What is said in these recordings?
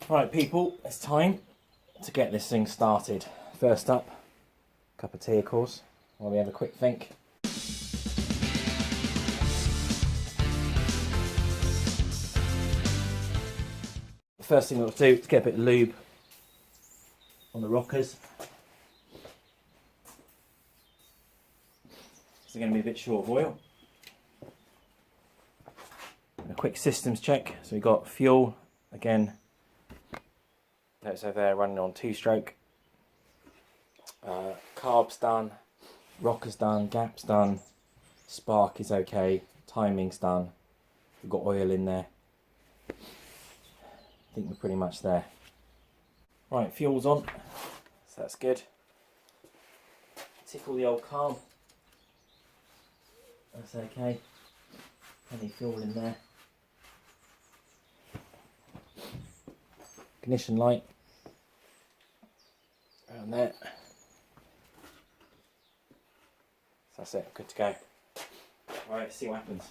Right people, it's time to get this thing started. First up, cup of tea of course, while we have a quick think. The first thing we'll do is get a bit of lube on the rockers. So they're going to be a bit short of oil. And a quick systems check. So we've got fuel, again, notice over there running on 2-stroke. Carbs done, rockers done, gaps done, spark is okay, timing's done, we've got oil in there. I think we're pretty much there. Right, fuel's on, so that's good. Tickle the old carb, that's okay. Plenty of fuel in there. Ignition light around there. So that's it, good to go. Right, let's see what happens.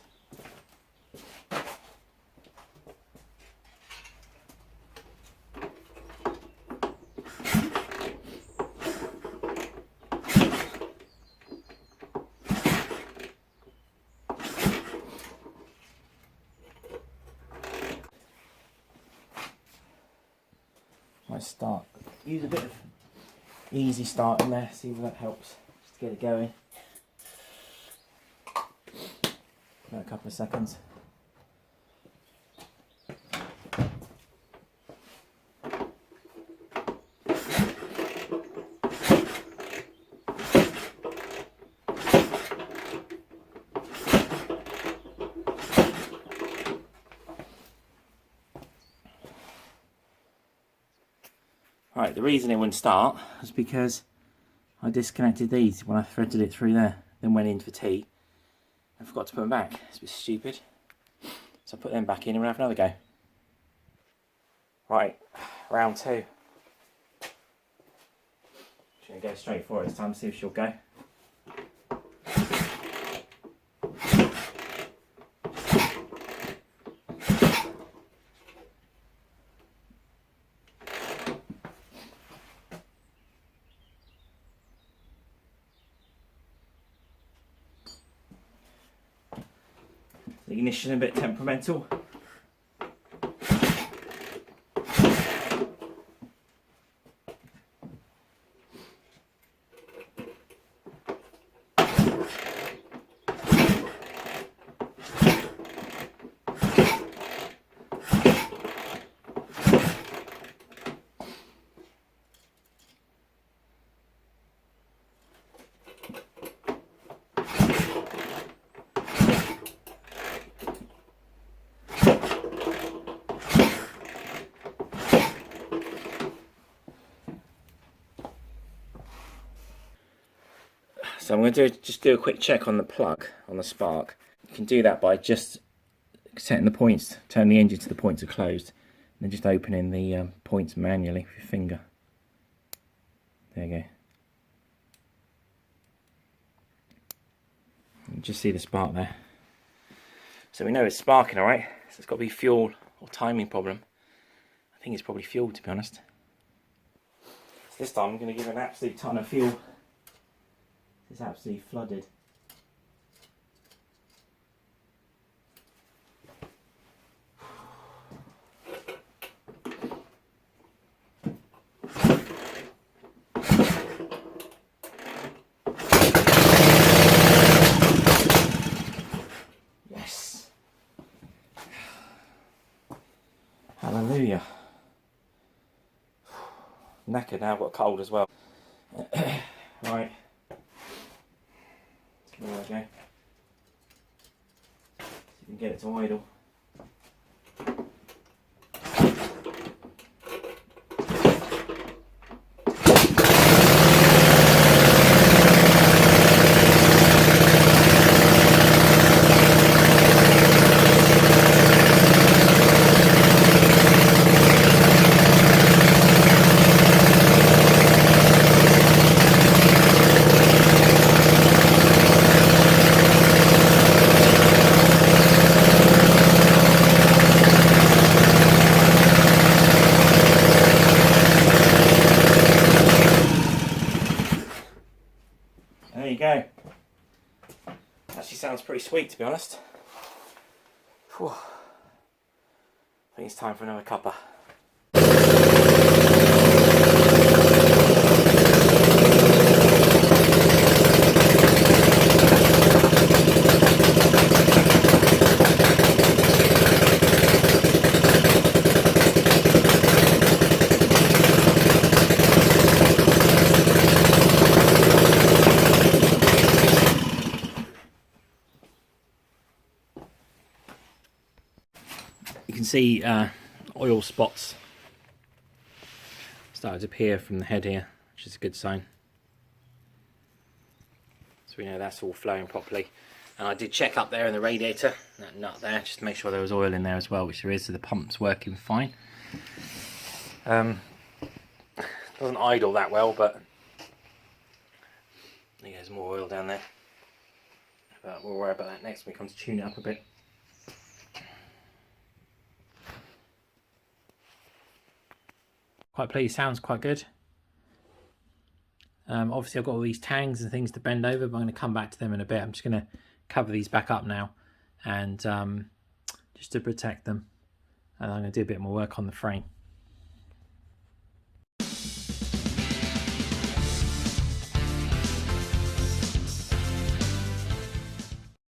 Might start. Use a bit of easy start in there, see if that helps, just to get it going. About a couple of seconds. Right, the reason it wouldn't start was because I disconnected these when I threaded it through there, then went in for tea and forgot to put them back. It's a bit stupid. So I put them back in and we'll have another go. Right, round 2. She's going to go straight for it this time, see if she'll go. The ignition a bit temperamental. So I'm going to just do a quick check on the plug, on the spark. You can do that by just setting the points, turn the engine to the points are closed, and then just opening the points manually with your finger. There you go. You just see the spark there. So we know it's sparking alright, so it's got to be fuel or timing problem. I think it's probably fuel, to be honest. So this time I'm going to give it an absolute ton of fuel. It's absolutely flooded. Yes. Hallelujah. Knackered now, I've got a cold as well. Right. There we go. See if you can get it to idle. sounds pretty sweet, to be honest. Whew. I think it's time for another cuppa. You can see oil spots started to appear from the head here, which is a good sign. So we know that's all flowing properly. And I did check up there in the radiator, that nut there, just to make sure there was oil in there as well, which there is, so the pump's working fine. Doesn't idle that well, but there's more oil down there. But we'll worry about that next when we come to tune it up a bit. Quite pleased, sounds quite good. Obviously I've got all these tangs and things to bend over, but I'm going to come back to them in a bit. I'm just going to cover these back up now, and just to protect them. And I'm going to do a bit more work on the frame.